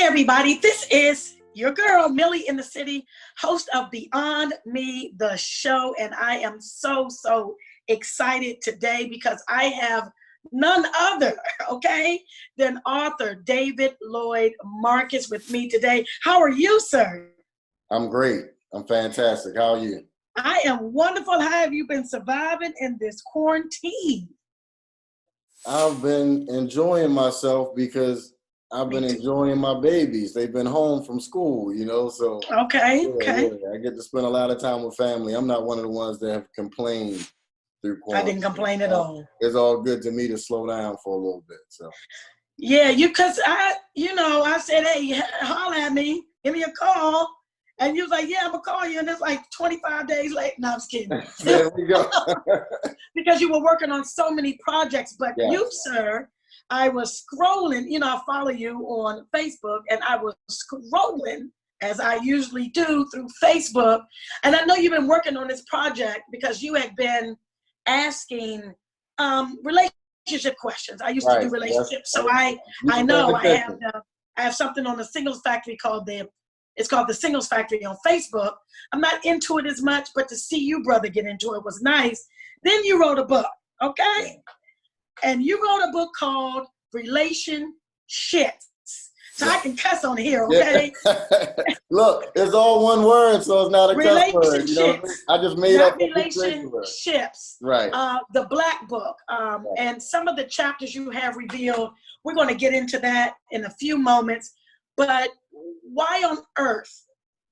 everybody. This is your girl, Millie in the City, host of Beyond Me, the show. And I am so excited today because I have none other, than author David Lloyd Marcus with me today. How are you, sir? I'm great. I'm fantastic. How are you? I am wonderful. How have you been surviving in this quarantine? I've been enjoying myself because I've been enjoying my babies. They've been home from school, so Okay. I get to spend a lot of time with family. I'm not one of the ones that have complained through quarantine. I didn't complain at all. It's all good to me to slow down for a little bit. So yeah, I said, hey, holler at me, give me a call. And you was like, yeah, I'm going to call you. And it's like 25 days late. No, I'm just kidding. There we go. Because you were working on so many projects. But yes. You, sir, I was scrolling. I follow you on Facebook. And I was scrolling, as I usually do, through Facebook. And I know you've been working on this project because you had been asking relationship questions. I used to do relationships. So I know I have something on the Singles Factory called it's called the Singles Factory on Facebook. I'm not into it as much, but to see you, brother, get into it was nice. Then you wrote a book, okay? And you wrote a book called Relationships. So I can cuss on here, okay? Look, it's all one word, so it's not a cuss word. I just made up relationships. Right. The Black Book. And some of the chapters you have revealed, we're going to get into that in a few moments. But why on earth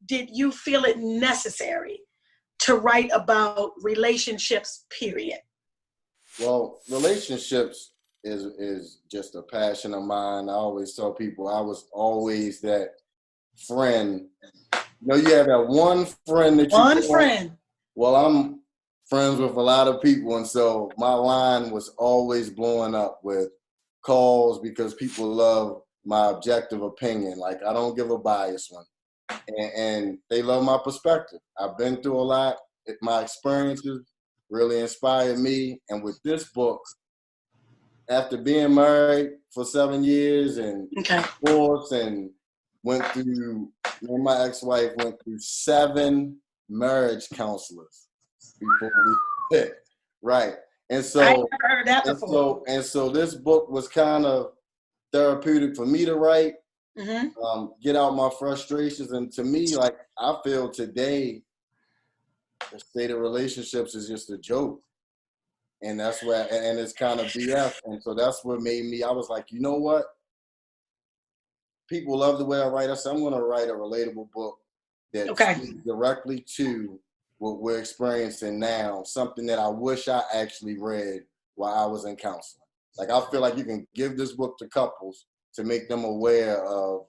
did you feel it necessary to write about relationships, period? Well, relationships is just a passion of mine. I always tell people I was always that friend. You have that one friend that you One friend. Well, I'm friends with a lot of people, and so my line was always blowing up with calls because people love my objective opinion. Like, I don't give a biased one. And they love my perspective. I've been through a lot. My experiences really inspired me. And with this book, after being married for 7 years and divorced and me and my ex-wife went through 7 marriage counselors before we hit. Right. And so I never heard that before. So this book was kind of therapeutic for me to write, get out my frustrations. And to me, like, I feel today, the state of relationships is just a joke. And that's where, and it's kind of BS. And so that's what made me, I was like, you know what? People love the way I write. I said, I'm going to write a relatable book that speaks directly to what we're experiencing now, something that I wish I actually read while I was in counseling. Like, I feel like you can give this book to couples to make them aware of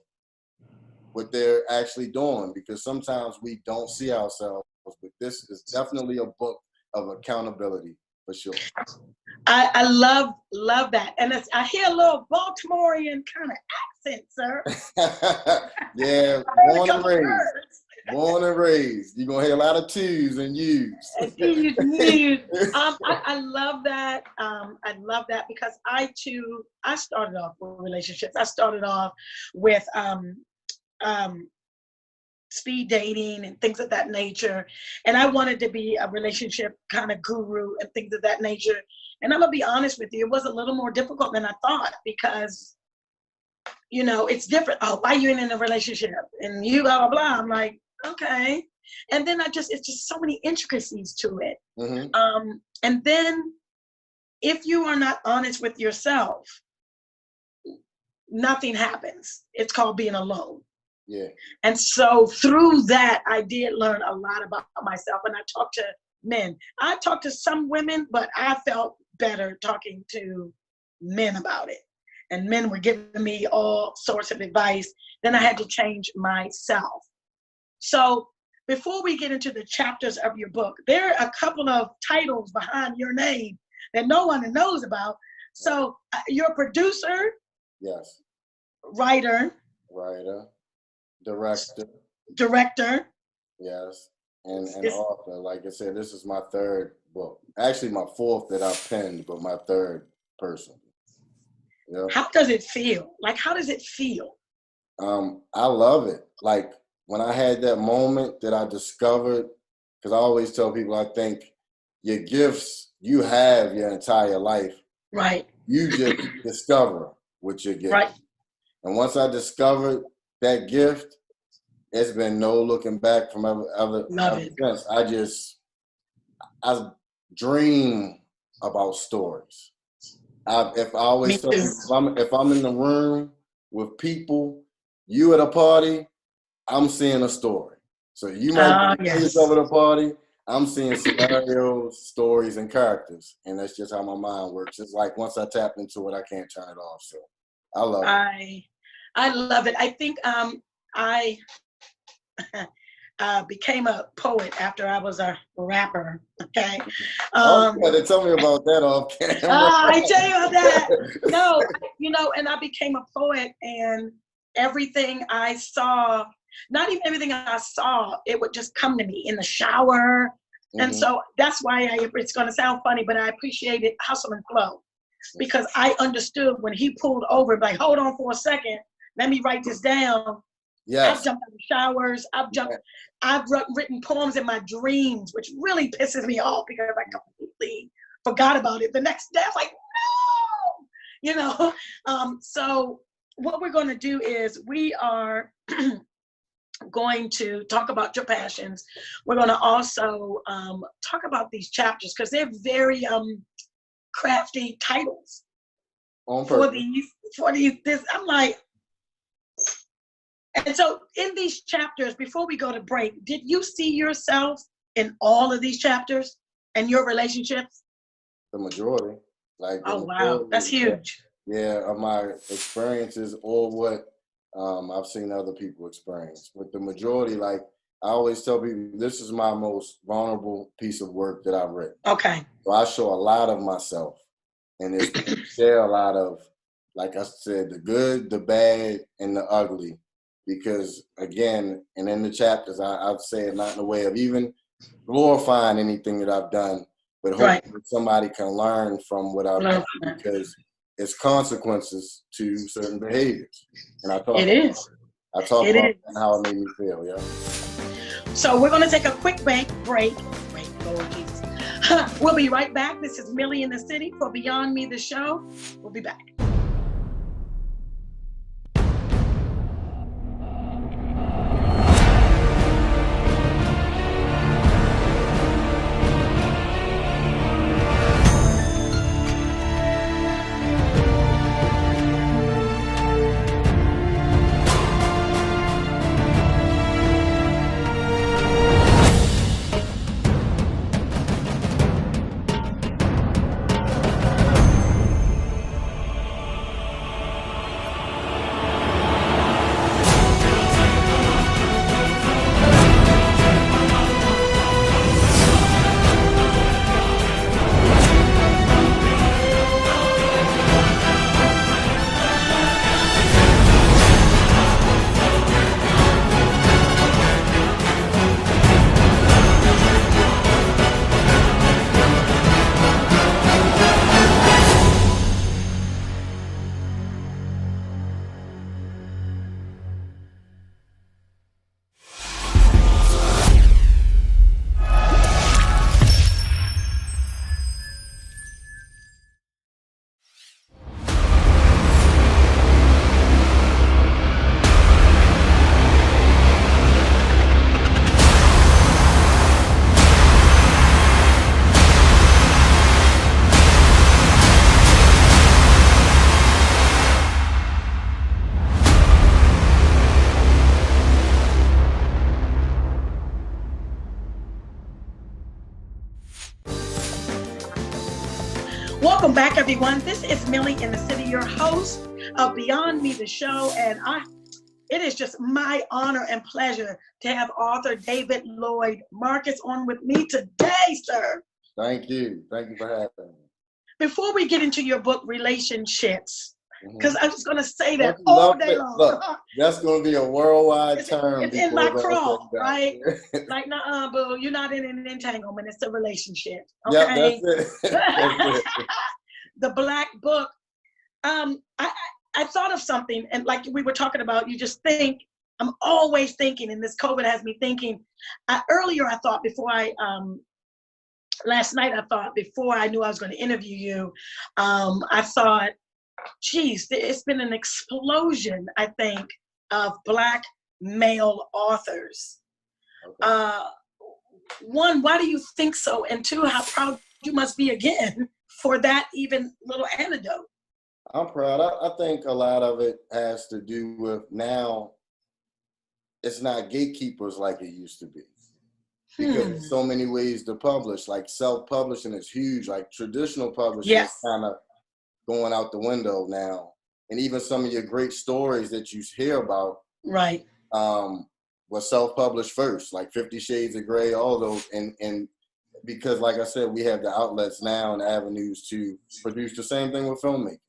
what they're actually doing, because sometimes we don't see ourselves, but this is definitely a book of accountability for sure. I love that. And I hear a little Baltimorean kind of accent, sir. Yeah, born and raised. You're going to hear a lot of twos and U's. I love that. I love that because I started off with relationships. I started off with speed dating and things of that nature. And I wanted to be a relationship kind of guru and things of that nature. And I'm going to be honest with you, it was a little more difficult than I thought because, it's different. Oh, why you in a relationship? And you blah, blah, blah. I'm like, okay. And then it's just so many intricacies to it. Mm-hmm. And then if you are not honest with yourself, nothing happens. It's called being alone. Yeah. And so through that, I did learn a lot about myself. And I talked to men. I talked to some women, but I felt better talking to men about it. And men were giving me all sorts of advice. Then I had to change myself. So before we get into the chapters of your book, there are a couple of titles behind your name that no one knows about. So you're a producer. Yes. Writer. Director. Yes. And author. Like I said, this is my 3rd book. Actually, my 4th that I penned, but my 3rd person. How does it feel? Like, how does it feel? I love it. Like when I had that moment that I discovered, because I always tell people, I think your gifts, you have your entire life. Right. You just discover what your gift. Right. And once I discovered that gift, it's been no looking back from ever since. I dream about stories. If I always tell people, if I'm in the room with people, you at a party, I'm seeing a story. So you might be yourself at a party, I'm seeing scenarios, stories, and characters. And that's just how my mind works. It's like once I tap into it, I can't turn it off. So I love it. I love it. I think I became a poet after I was a rapper. Okay. They tell me about that off camera. I tell you that. No, and I became a poet, and everything I saw, not even everything I saw, it would just come to me in the shower. Mm-hmm. And so that's why it's going to sound funny, but I appreciated Hustle and Flow, because I understood when he pulled over, like, hold on for a second, let me write this down. Yes. I've jumped out of showers. I've written poems in my dreams, which really pisses me off because I completely forgot about it. The next day, I was like, no, So what we're going to do is we are going to talk about your passions. We're going to also talk about these chapters because they're very crafty titles for these. I'm like. And so in these chapters, before we go to break, did you see yourself in all of these chapters and your relationships? The majority. Wow, that's huge. Yeah, of my experiences or what I've seen other people experience. But the majority, like I always tell people, this is my most vulnerable piece of work that I've written. Okay. So I show a lot of myself, and it's share a lot of, like I said, the good, the bad, and the ugly. Because again, and in the chapters, I've said not in the way of even glorifying anything that I've done, but hopefully somebody can learn from what I've done, because it's consequences to certain behaviors. And I talk about how it made me feel, yeah. So we're going to take a quick break. Lord Jesus. We'll be right back. This is Millie in the City for Beyond Me, the show. We'll be back. Welcome back, everyone. This is Millie in the City, your host of Beyond Me, the show. And it is just my honor and pleasure to have author David Lloyd Marcus on with me today, sir. Thank you. Thank you for having me. Before we get into your book, Relationships, because I'm just going to say that all day long. Look, that's going to be a worldwide term. It's in my crawl, right? Like, nah, boo, you're not in an entanglement. It's a relationship. Okay? Yeah, that's it. The Black Book. I thought of something, and like we were talking about, you just think, I'm always thinking, and this COVID has me thinking. Earlier, I thought last night, I thought before I knew I was going to interview you, I thought, geez, it's been an explosion, I think, of Black male authors. Okay. One, why do you think so? And two, how proud you must be again for that even little anecdote. I'm proud. I think a lot of it has to do with now it's not gatekeepers like it used to be. Because there's so many ways to publish. Like self-publishing is huge. Like traditional publishing is Yes. kind of going out the window now. And even some of your great stories that you hear about Right. was self-published first, like 50 Shades of Grey, all those. And because like I said, we have the outlets now and avenues to produce the same thing with filmmaking.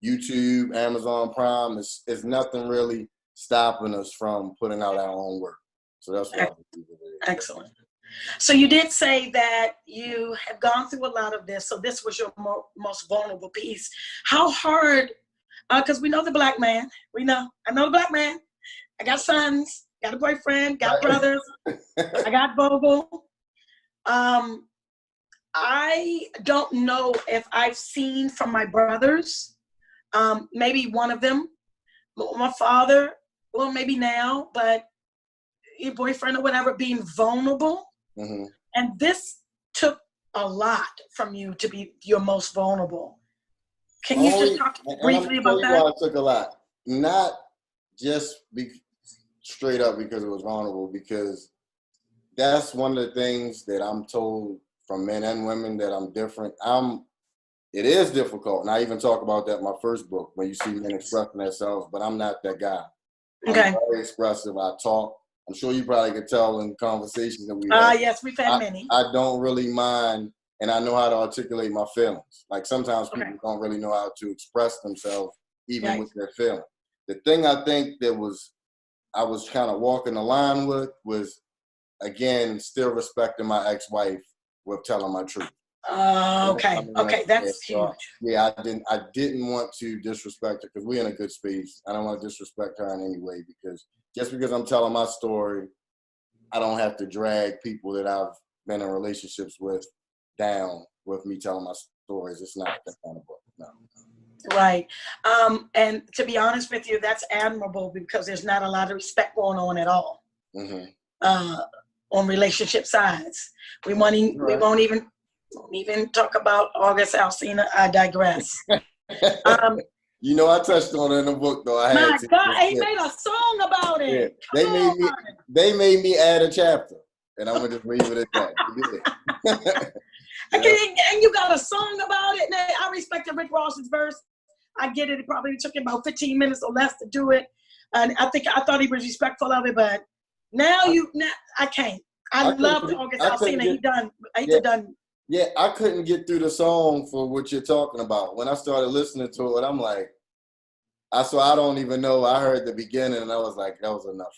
YouTube, Amazon Prime, is nothing really stopping us from putting out our own work. So that's what I believe it is. Excellent. So you did say that you have gone through a lot of this. So this was your most vulnerable piece. How hard, because we know the Black man. I know the Black man. I got sons, got a boyfriend, got brothers. I got Vogel. I don't know if I've seen from my brothers, maybe one of them, my father, well, maybe now, but your boyfriend or whatever, being vulnerable. Mm-hmm. And this took a lot from you to be your most vulnerable. Can you just talk briefly about that? It took a lot. Not just straight up because it was vulnerable, because that's one of the things that I'm told from men and women, that I'm different. It is difficult. And I even talk about that in my first book, when you see men expressing themselves, but I'm not that guy. Okay. I'm very expressive. I talk. I'm sure you probably could tell in conversations that we had. Yes, we've had many. I don't really mind, and I know how to articulate my feelings. Like sometimes people don't really know how to express themselves, even with their feelings. The thing I think that I was kind of walking the line with was, again, still respecting my ex-wife with telling my truth. Okay, that's huge. Yeah, I didn't want to disrespect her, because we're in a good space. I don't want to disrespect her in any way, because just because I'm telling my story, I don't have to drag people that I've been in relationships with down with me telling my stories. It's not that kind of book, no. Right. And to be honest with you, that's admirable, because there's not a lot of respect going on at all. Mm-hmm. On relationship sides. We won't even talk about August Alsina. I digress. You know, I touched on it in the book, though. My God, he made a song about it. Yeah. They made me add a chapter, and I'm gonna just leave it at that. And you got a song about it. Now, I respected Rick Ross's verse. I get it. It probably took him about 15 minutes or less to do it, and I thought he was respectful of it. But now I can't. I love August Alsina. He done. Yeah, I couldn't get through the song for what you're talking about. When I started listening to it, I'm like, I don't even know. I heard the beginning, and I was like, that was enough.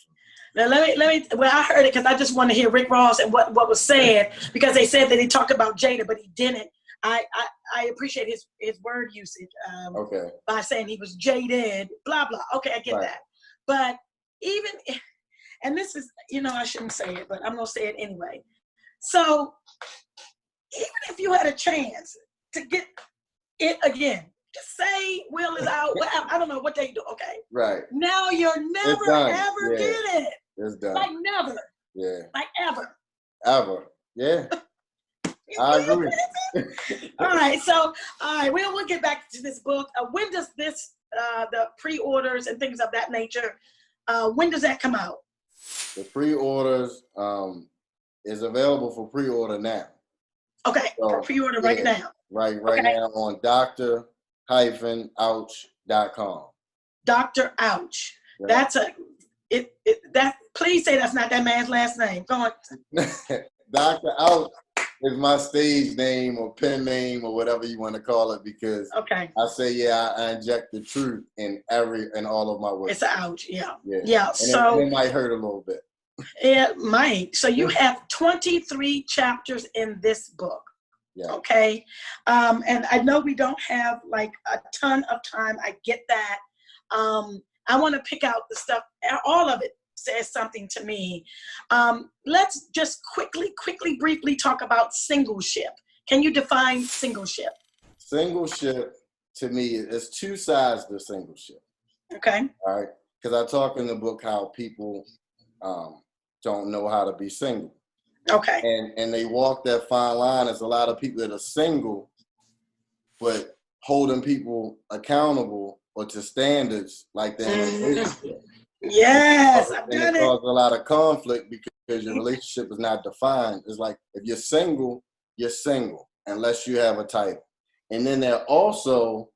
Now let me. Well, I heard it because I just want to hear Rick Ross and what was said, because they said that he talked about Jada, but he didn't. I appreciate his word usage. By saying he was jaded, blah blah. Okay, I get that. But even, and this is, I shouldn't say it, but I'm gonna say it anyway. So even if you had a chance to get it again, just say Will is out. I don't know what they do. Okay. Right. Now you're never ever get it. It's done. Like never. Yeah. Like ever. Ever. Yeah. I agree. All right. So, we'll get back to this book. When does this, the pre-orders and things of that nature, when does that come out? The pre-orders is available for pre-order now. Okay, for pre-order right now. Right now on Dr.Ouch.com. Dr. Ouch. Yeah. Please say that's not that man's last name. Go on. Dr. Ouch is my stage name or pen name or whatever you want to call it, because I say, I inject the truth in all of my work. It's an ouch, yeah. And so it might hurt a little bit. It might. So you have 23 chapters in this book. Yeah. Okay. And I know we don't have like a ton of time. I get that. I want to pick out the stuff. All of it says something to me. Let's just quickly, briefly talk about singleship. Can you define singleship? Singleship, to me, is two sides to singleship. Okay. All right. Because I talk in the book how people don't know how to be single. Okay. And they walk that fine line. There's a lot of people that are single, but holding people accountable or to standards like that in a relationship. Yes, I've and done it it. causes a lot of conflict because your relationship is not defined. It's like if you're single unless you have a title. And then there are also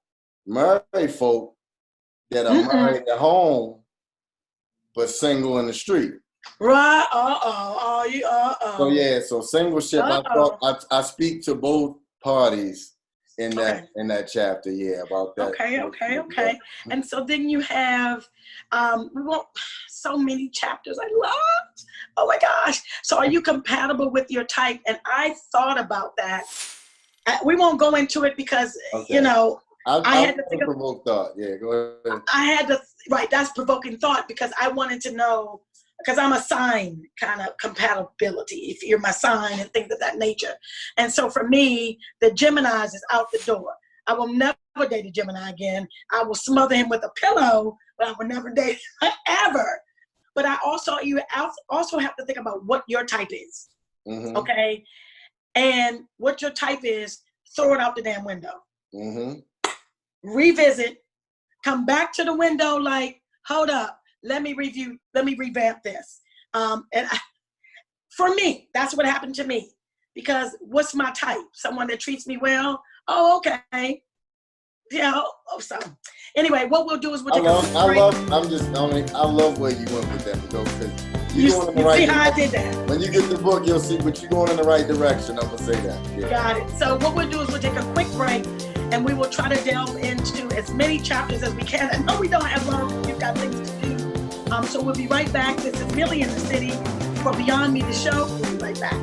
married folk that are married at home but single in the street. Right. So yeah, so singleship. I speak to both parties in that chapter. Yeah, about that. Okay. And so then you have so many chapters I loved. Oh my gosh. So are you compatible with your type? And I thought about that. We won't go into it because I had to think of provoke thought. Yeah, go ahead. I had to that's provoking thought because I wanted to know, because I'm a sign kind of compatibility, if you're my sign and things of that nature. And so for me, the Geminis is out the door. I will never date a Gemini again. I will smother him with a pillow, but I will never date him ever. But you also have to think about what your type is. Mm-hmm. Okay? And what your type is, throw it out the damn window. Mm-hmm. Revisit, come back to the window like, hold up, let me revamp this. For me, that's what happened to me. Because what's my type? Someone that treats me well? Oh, okay. So anyway, what we'll do is we'll take a break. I love where you went with that, because you see how I did that. When you get the book, you'll see, but you're going in the right direction. I'm gonna say that. Yeah. Got it. So what we'll do is we'll take a quick break, and we will try to delve into as many chapters as we can. I know we don't have long. We've got things to do. So we'll be right back. This is Millie in the City for Beyond Me, the show. We'll be right back.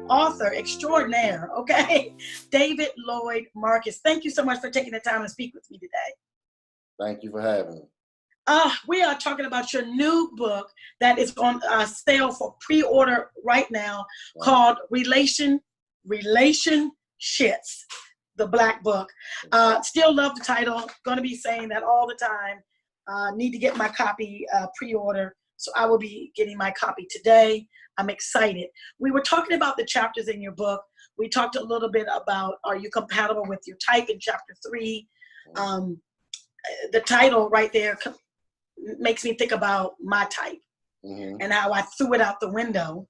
Author extraordinaire, okay? David Lloyd Marcus. Thank you so much for taking the time to speak with me today. Thank you for having me. We are talking about your new book that is on sale for pre-order right now, called Relationships, the Black Book. Still love the title. Going to be saying that all the time. Need to get my copy pre-order. So I will be getting my copy today. I'm excited. We were talking about the chapters in your book. We talked a little bit about, are you compatible with your type in chapter 3? The title right there makes me think about my type and how I threw it out the window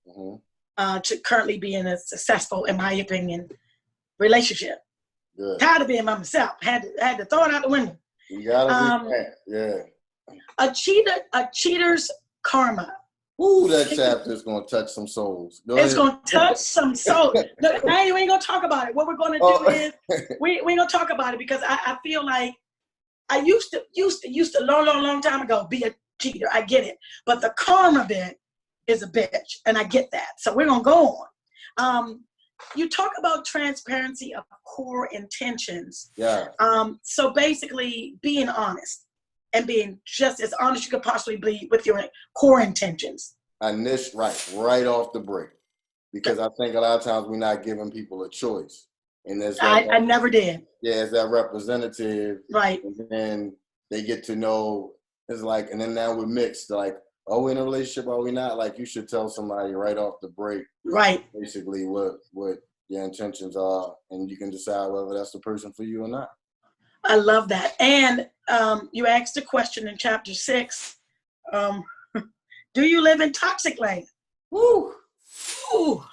to currently be in a successful, in my opinion, relationship. Good. Tired of being by myself. Had to throw it out the window. You gotta be that. Yeah. A cheater's karma. Ooh, that chapter is going to touch some souls. It's going to touch some souls. Look, we ain't going to talk about it. What we're going to do is we ain't going to talk about it because I feel like I used to long time ago be a cheater. I get it. But the karma bit is a bitch, and I get that. So we're going to go on. You talk about transparency of core intentions. Yeah. So basically being honest and being just as honest you could possibly be with your core intentions. Right off the break. Because I think a lot of times we're not giving people a choice. And there's I never did. Yeah, it's that representative. Right. And then they get to know, it's like, and then now we're mixed. Like, are we in a relationship? Are we not? Like, you should tell somebody right off the break. Right. Basically what your intentions are, and you can decide whether that's the person for you or not. I love that. And you asked a question in chapter 6. Do you live in toxic land? Woo. Ooh.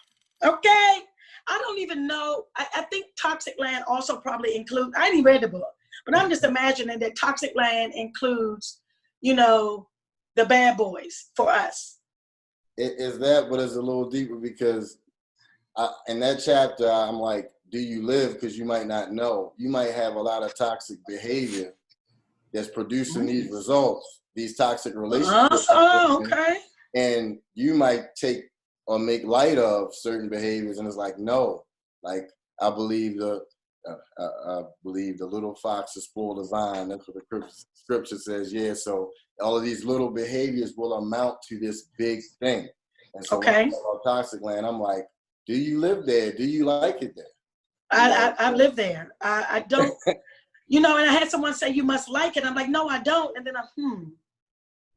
Okay. I don't even know. I think toxic land also probably includes, I didn't read the book, but I'm just imagining that toxic land includes, the bad boys for us. It is that, but it's a little deeper because in that chapter, I'm like, do you live? Because you might not know. You might have a lot of toxic behavior that's producing these results, these toxic relationships. Oh, okay. And you might take or make light of certain behaviors, and it's like, no, like I believe the little fox has spoiled the vine. That's what the scripture says. Yeah, so all of these little behaviors will amount to this big thing. And so okay. when I talk about toxic land, I'm like, do you live there? Do you like it there? I live there. I don't, and I had someone say, you must like it. I'm like, no, I don't. And then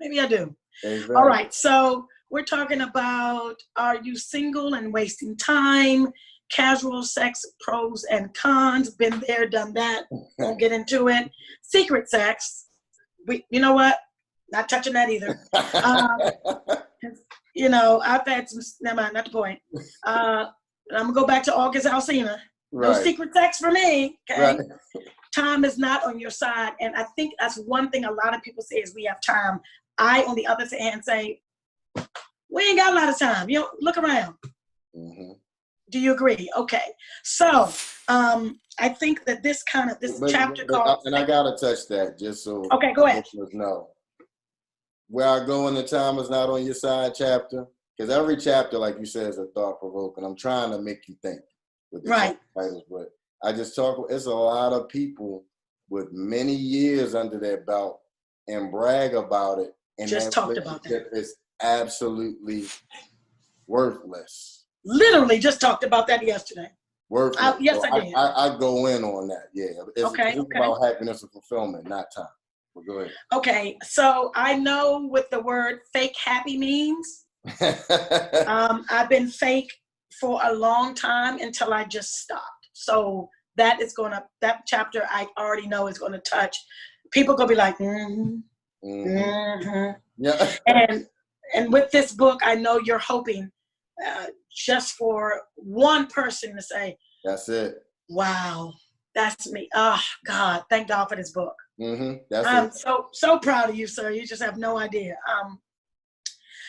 maybe I do. Exactly. All right. So we're talking about, are you single and wasting time? Casual sex, pros and cons. Been there, done that. Won't get into it. Secret sex. You know what? Not touching that either. I've had some, never mind, not the point. I'm going to go back to August Alsina. No secret sex for me, okay? Right. Time is not on your side. And I think that's one thing a lot of people say is we have time. I, on the other hand, say, we ain't got a lot of time. Look around. Mm-hmm. Do you agree? Okay. So I think that this chapter called... And I got to touch that just so... Okay, go ahead. Know. Where I go in the time is not on your side chapter. Because every chapter, like you said, is a thought-provoking. I'm trying to make you think. With the titles, but I just it's a lot of people with many years under their belt and brag about it. And just talked about that. It's absolutely worthless. Literally just talked about that yesterday. Worthless. Yes, so I did. I go in on that. Yeah. It's about happiness and fulfillment, not time. But go ahead. Okay. So I know what the word fake happy means. I've been fake for a long time until I just stopped. So that chapter I already know is going to touch. People going to be like, Yeah. And with this book, I know you're hoping just for one person to say, that's it. Wow, that's me. Oh, God, thank God for this book. I'm so proud of you, sir. You just have no idea.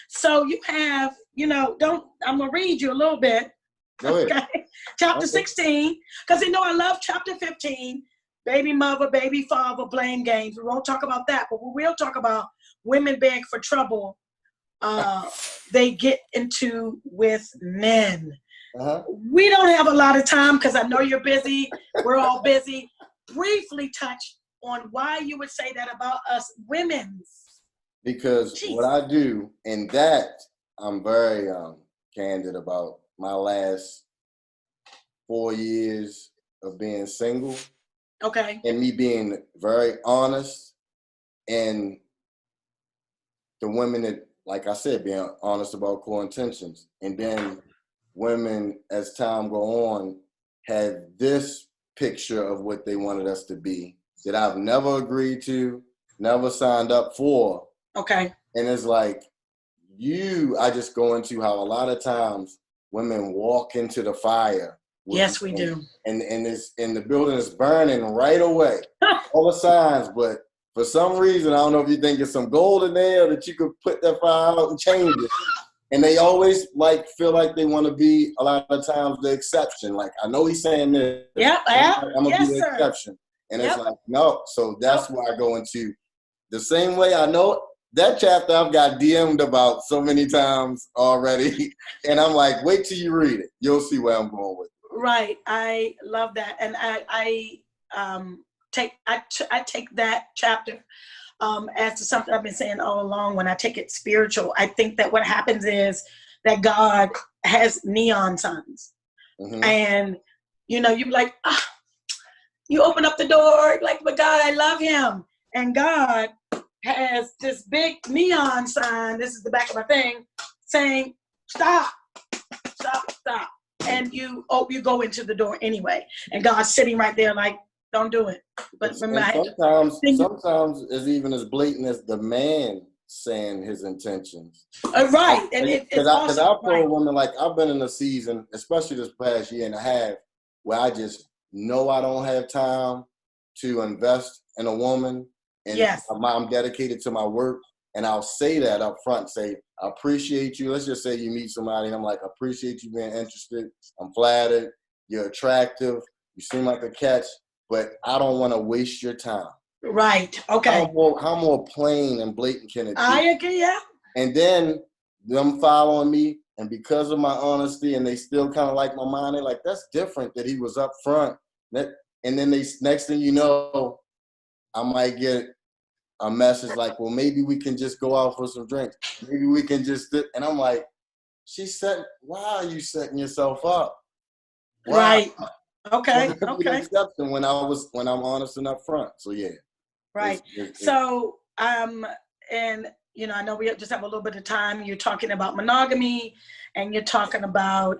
So you have, I'm going to read you a little bit. Go ahead. Okay. Chapter 16, because I love chapter 15, baby mother, baby father, blame games. We won't talk about that, but we will talk about women beg for trouble they get into with men. We don't have a lot of time because I know you're busy. We're all busy. Briefly touch on why you would say that about us women. Because what I do, and that I'm very candid about my last 4 years of being single. Okay. And me being very honest, and the women that, like I said, being honest about core intentions. And then women, as time go on, had this picture of what they wanted us to be that I've never agreed to, never signed up for. Okay. And it's like, I just go into how a lot of times women walk into the fire. Yes, we do. And the building is burning right away. All the signs, but For some reason, I don't know if you think there's some gold in there that you could put that file out and change it. And they always like feel like they want to be a lot of times the exception. Like, I know he's saying this. Yeah, I'm gonna yes, be the sir. exception. And it's like, no. So that's why I go into the same way. I know that chapter I've got DM'd about so many times already. And I'm like, wait till you read it. You'll see where I'm going with it. Right. I love that. And I take that chapter as to something I've been saying all along. When I take it spiritual, I think that what happens is that God has neon signs. Mm-hmm. And, you know, you be like, you open up the door, like, but God, I love him. And God has this big neon sign, this is the back of my thing, saying, stop. And you go into the door anyway. And God's sitting right there like, don't do it. But sometimes it's even as blatant as the man saying his intentions. Right. And because I've told women, like, I've been in a season, especially this past year and a half, where I just know I don't have time to invest in a woman. And yes. I'm dedicated to my work. And I'll say that up front, say, I appreciate you. Let's just say you meet somebody and I'm like, I appreciate you being interested. I'm flattered. You're attractive. You seem like a catch, but I don't want to waste your time. Right. Okay. How more plain and blatant can it be? I agree, yeah. And then them following me, and because of my honesty, and they still kind of like my mind, they're like, that's different that he was up front. And then next thing you know, I might get a message like, well, maybe we can just go out for some drinks. Maybe we can just, and I'm like, why are you setting yourself up? Why? Right. Okay. Okay. Exception when I'm honest and upfront. So yeah. Right. So and you know, I know we just have a little bit of time. You're talking about monogamy, and you're talking about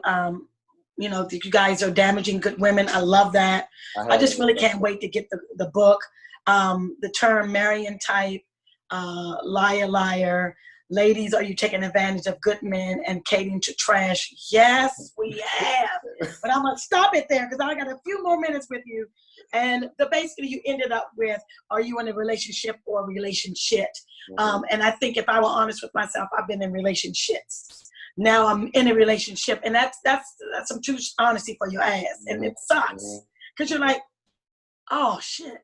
you know, that you guys are damaging good women. I love that. I just really can't wait to get the book. The term Marion type, liar, liar. Ladies, are you taking advantage of good men and catering to trash? Yes, we have. But I'm going to stop it there because I got a few more minutes with you. And basically you ended up with, are you in a relationship or relationship? Mm-hmm. And I think if I were honest with myself, I've been in relationships. Now I'm in a relationship, and that's some true honesty for your ass. And it sucks because you're like, oh shit.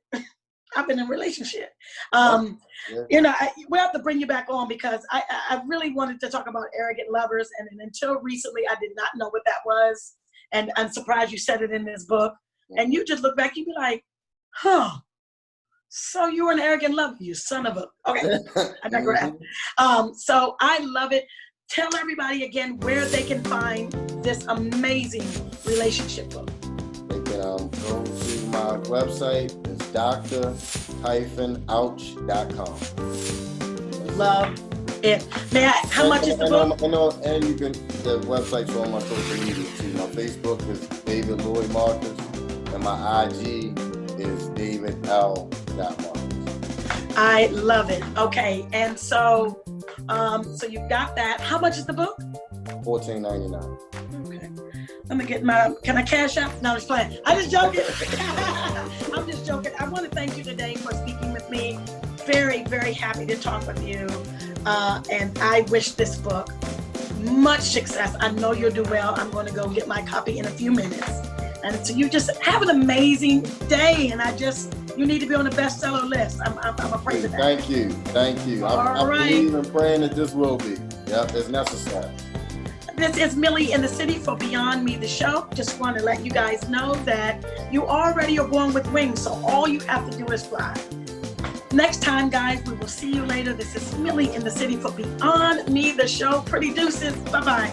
I've been in a relationship. You know, we have to bring you back on because I really wanted to talk about arrogant lovers. And until recently, I did not know what that was. And I'm surprised you said it in this book. And you just look back, you'd be like, huh, so you were an arrogant lover, you son of a, okay, I digress. So I love it. Tell everybody again where they can find this amazing relationship book. They can go to my website. It's dr-ouch.com. Love it. How much is the book? And you can, the website's on my social media too. My Facebook is David Lloyd Marcus, and my IG is David L. Marcus. I love it. Okay, and so you've got that. How much is the book? $14.99. Okay. Let me get can I cash out? No, I'm just playing. I'm just joking. I'm just joking. I want to thank you today for speaking with me. Very, very happy to talk with you. And I wish this book much success. I know you'll do well. I'm going to go get my copy in a few minutes. And so you just have an amazing day. And you need to be on the bestseller list. I'm afraid of that. Thank you. I believe and praying that this will be. Yep, it's necessary. This is Millie in the City for Beyond Me, the show. Just want to let you guys know that you already are born with wings, so all you have to do is fly. Next time, guys, we will see you later. This is Millie in the City for Beyond Me, the show. Pretty deuces. Bye-bye.